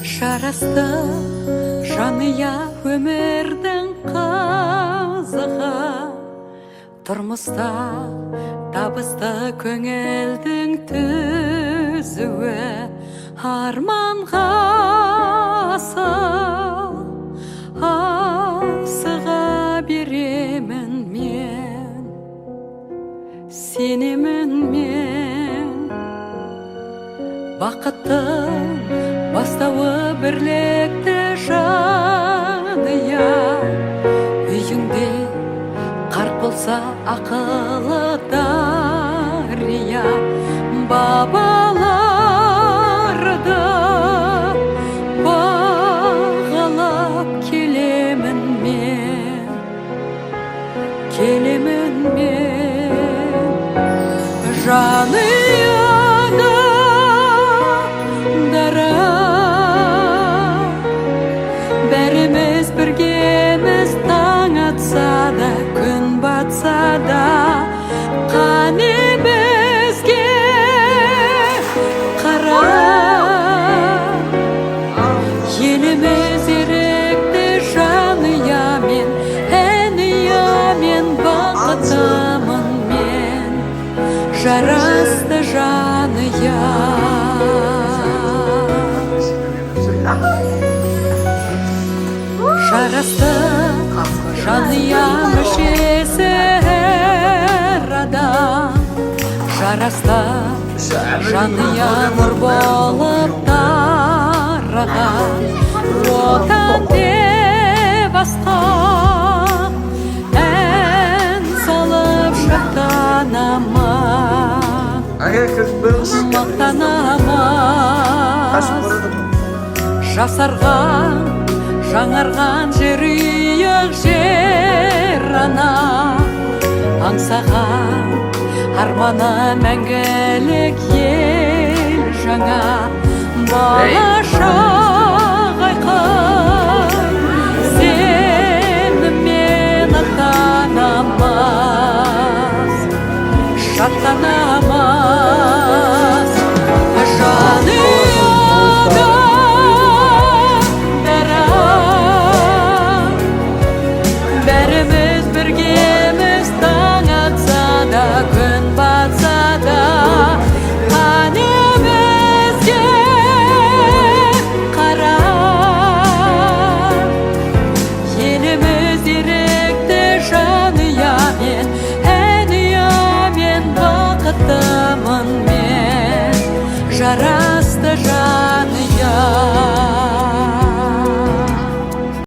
Жарасты жаныя өмірдің қызығы, тұрмыста табысты көңілдің түзуі, арманға асыға беремін мен, сенемін мен. Бақыттың бастауы бірлікті жаныя, үйіңде қарт болса ақылы дария, бабаларды бағалап келемін мен, жаныяда дара, бәріміз біргеміз, таң атса да күн батса да, қане бізге қара, еліміз еректі жаныямен, әниямен бақытымын мен, жарасты жаныя. Жарасты жаныя мүшесі әр адам, жарасты жаныя нұр болып тараған, отан деп асқан ән салып шаттанамын, мақтанамын. Жасарған жаңарған жерұйық жер ана, аңсаған арманы мәңгілік ел жаңа, болашақ айқын сеніммен аттанамыз, шаттанамыз. Жаныяда бәріміз біргеміз, таң атса да күн батса да, қане бізге қара, еліміз еректі жаныямен, әниямен бақыттымын мен, жарасты жаныя.